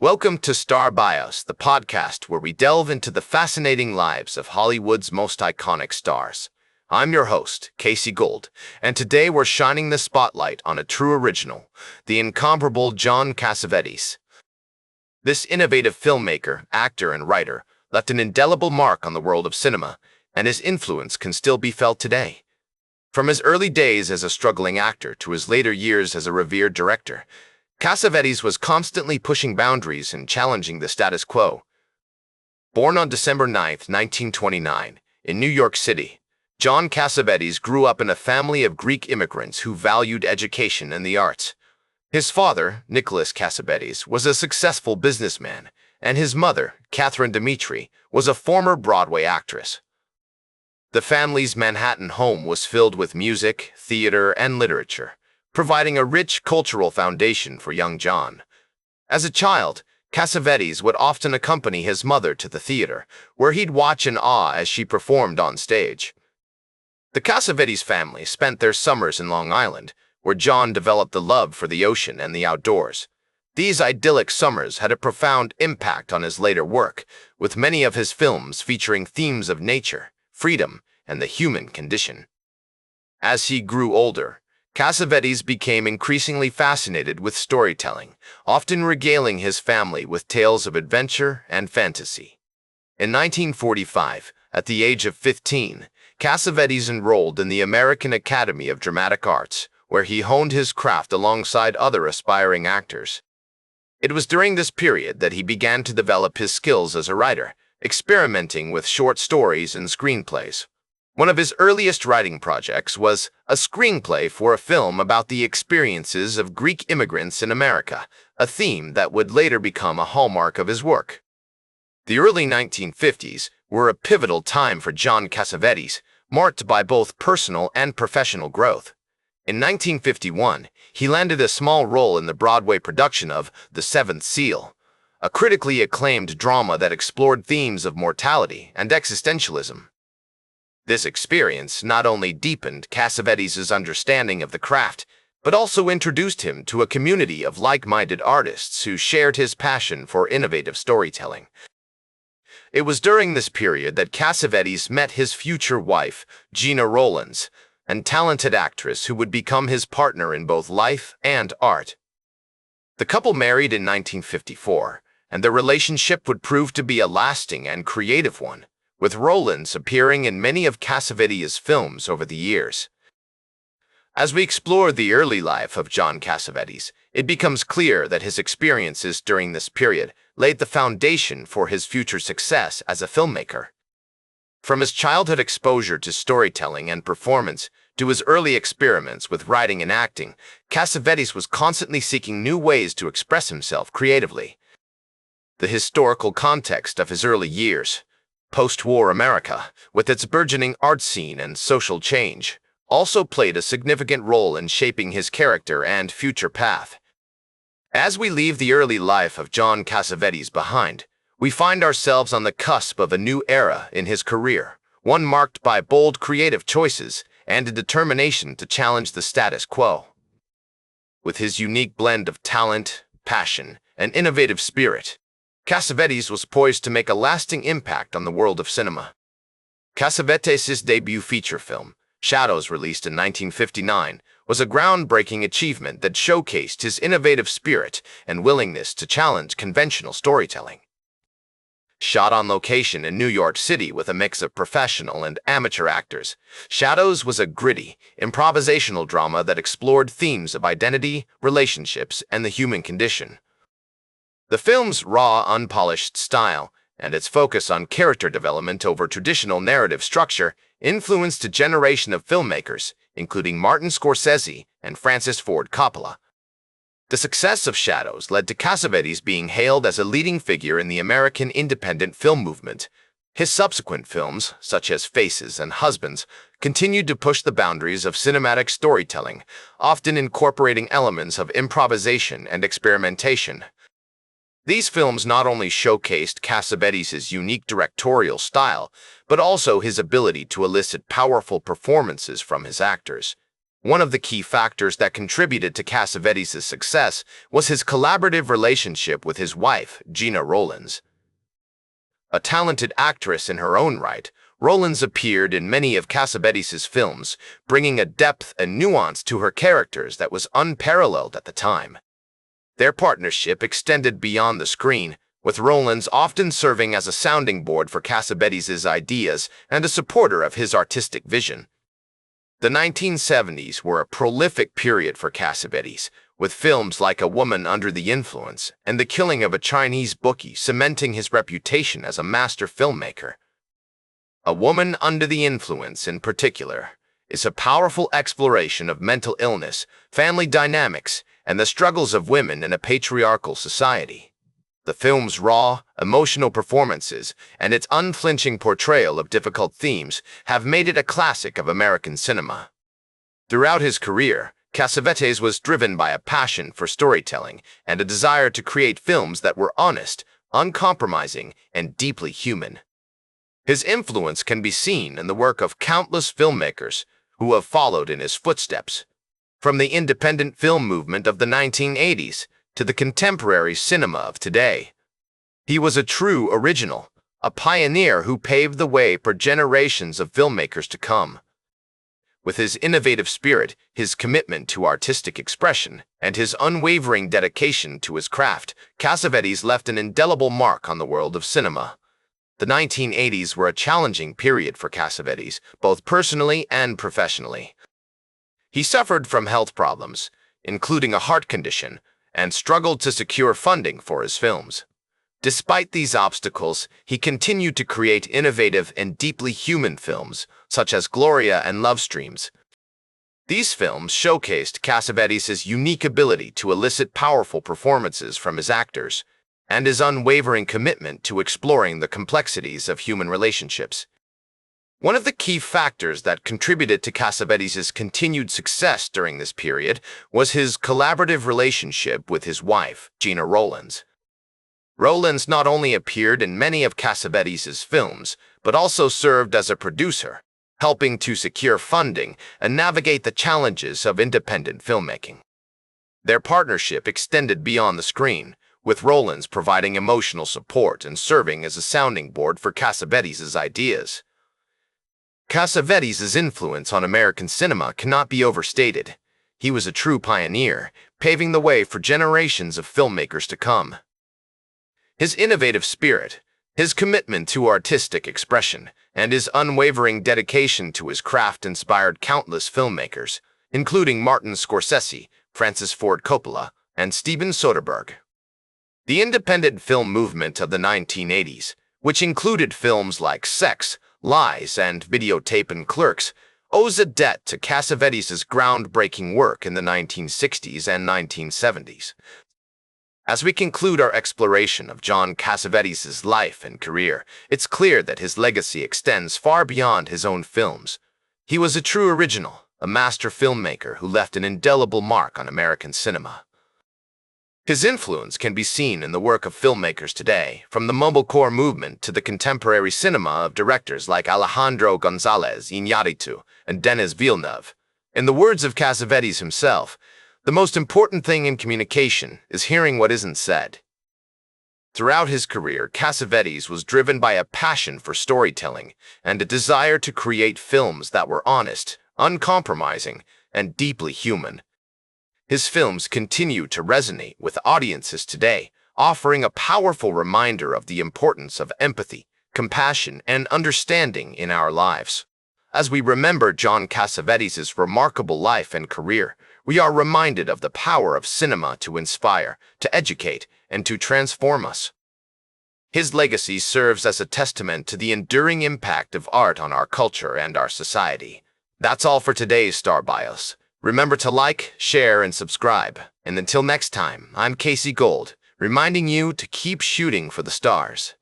Welcome to Star Bios, the podcast where we delve into the fascinating lives of Hollywood's most iconic stars. I'm your host, Casey Gold, and today we're shining the spotlight on a true original, the incomparable John Cassavetes. This innovative filmmaker, actor, and writer left an indelible mark on the world of cinema, and his influence can still be felt today. From his early days as a struggling actor to his later years as a revered director, Cassavetes was constantly pushing boundaries and challenging the status quo. Born on December 9, 1929, in New York City, John Cassavetes grew up in a family of Greek immigrants who valued education and the arts. His father, Nicholas Cassavetes, was a successful businessman, and his mother, Catherine Dimitri, was a former Broadway actress. The family's Manhattan home was filled with music, theater, and literature, providing a rich cultural foundation for young John. As a child, Cassavetes would often accompany his mother to the theater, where he'd watch in awe as she performed on stage. The Cassavetes family spent their summers in Long Island, where John developed the love for the ocean and the outdoors. These idyllic summers had a profound impact on his later work, with many of his films featuring themes of nature, freedom, and the human condition. As he grew older, Cassavetes became increasingly fascinated with storytelling, often regaling his family with tales of adventure and fantasy. In 1945, at the age of 15, Cassavetes enrolled in the American Academy of Dramatic Arts, where he honed his craft alongside other aspiring actors. It was during this period that he began to develop his skills as a writer, experimenting with short stories and screenplays. One of his earliest writing projects was a screenplay for a film about the experiences of Greek immigrants in America, a theme that would later become a hallmark of his work. The early 1950s were a pivotal time for John Cassavetes, marked by both personal and professional growth. In 1951, he landed a small role in the Broadway production of The Seventh Seal, a critically acclaimed drama that explored themes of mortality and existentialism. This experience not only deepened Cassavetes' understanding of the craft, but also introduced him to a community of like-minded artists who shared his passion for innovative storytelling. It was during this period that Cassavetes met his future wife, Gina Rowlands, a talented actress who would become his partner in both life and art. The couple married in 1954, and their relationship would prove to be a lasting and creative one, with Rowlands appearing in many of Cassavetes' films over the years. As we explore the early life of John Cassavetes, it becomes clear that his experiences during this period laid the foundation for his future success as a filmmaker. From his childhood exposure to storytelling and performance to his early experiments with writing and acting, Cassavetes was constantly seeking new ways to express himself creatively. The historical context of his early years, post-war America, with its burgeoning art scene and social change, also played a significant role in shaping his character and future path. As we leave the early life of John Cassavetes behind, we find ourselves on the cusp of a new era in his career, one marked by bold creative choices and a determination to challenge the status quo. With his unique blend of talent, passion, and innovative spirit, Cassavetes was poised to make a lasting impact on the world of cinema. Cassavetes' debut feature film, Shadows, released in 1959, was a groundbreaking achievement that showcased his innovative spirit and willingness to challenge conventional storytelling. Shot on location in New York City with a mix of professional and amateur actors, Shadows was a gritty, improvisational drama that explored themes of identity, relationships, and the human condition. The film's raw, unpolished style and its focus on character development over traditional narrative structure influenced a generation of filmmakers, including Martin Scorsese and Francis Ford Coppola. The success of Shadows led to Cassavetes being hailed as a leading figure in the American independent film movement. His subsequent films, such as Faces and Husbands, continued to push the boundaries of cinematic storytelling, often incorporating elements of improvisation and experimentation. These films not only showcased Cassavetes' unique directorial style, but also his ability to elicit powerful performances from his actors. One of the key factors that contributed to Cassavetes' success was his collaborative relationship with his wife, Gena Rowlands. A talented actress in her own right, Rowlands appeared in many of Cassavetes' films, bringing a depth and nuance to her characters that was unparalleled at the time. Their partnership extended beyond the screen, with Rowlands often serving as a sounding board for Cassavetes' ideas and a supporter of his artistic vision. The 1970s were a prolific period for Cassavetes, with films like A Woman Under the Influence and The Killing of a Chinese Bookie cementing his reputation as a master filmmaker. A Woman Under the Influence, in particular, is a powerful exploration of mental illness, family dynamics, and the struggles of women in a patriarchal society. The film's raw, emotional performances and its unflinching portrayal of difficult themes have made it a classic of American cinema. Throughout his career, Cassavetes was driven by a passion for storytelling and a desire to create films that were honest, uncompromising, and deeply human. His influence can be seen in the work of countless filmmakers who have followed in his footsteps. From the independent film movement of the 1980s to the contemporary cinema of today. He was a true original, a pioneer who paved the way for generations of filmmakers to come. With his innovative spirit, his commitment to artistic expression, and his unwavering dedication to his craft, Cassavetes left an indelible mark on the world of cinema. The 1980s were a challenging period for Cassavetes, both personally and professionally. He suffered from health problems, including a heart condition, and struggled to secure funding for his films. Despite these obstacles, he continued to create innovative and deeply human films, such as Gloria and Love Streams. These films showcased Cassavetes' unique ability to elicit powerful performances from his actors, and his unwavering commitment to exploring the complexities of human relationships. One of the key factors that contributed to Cassavetes' continued success during this period was his collaborative relationship with his wife, Gena Rowlands. Rowlands not only appeared in many of Cassavetes' films, but also served as a producer, helping to secure funding and navigate the challenges of independent filmmaking. Their partnership extended beyond the screen, with Rowlands providing emotional support and serving as a sounding board for Cassavetes' ideas. Cassavetes' influence on American cinema cannot be overstated. He was a true pioneer, paving the way for generations of filmmakers to come. His innovative spirit, his commitment to artistic expression, and his unwavering dedication to his craft inspired countless filmmakers, including Martin Scorsese, Francis Ford Coppola, and Steven Soderbergh. The independent film movement of the 1980s, which included films like Sex, Lies, and Videotape and Clerks, owes a debt to Cassavetes' groundbreaking work in the 1960s and 1970s. As we conclude our exploration of John Cassavetes' life and career, it's clear that his legacy extends far beyond his own films. He was a true original, a master filmmaker who left an indelible mark on American cinema. His influence can be seen in the work of filmmakers today, from the mumblecore movement to the contemporary cinema of directors like Alejandro González Iñárritu and Denis Villeneuve. In the words of Cassavetes himself, the most important thing in communication is hearing what isn't said. Throughout his career, Cassavetes was driven by a passion for storytelling and a desire to create films that were honest, uncompromising, and deeply human. His films continue to resonate with audiences today, offering a powerful reminder of the importance of empathy, compassion, and understanding in our lives. As we remember John Cassavetes' remarkable life and career, we are reminded of the power of cinema to inspire, to educate, and to transform us. His legacy serves as a testament to the enduring impact of art on our culture and our society. That's all for today's Star Bios. Remember to like, share, and subscribe. And until next time, I'm Casey Gold, reminding you to keep shooting for the stars.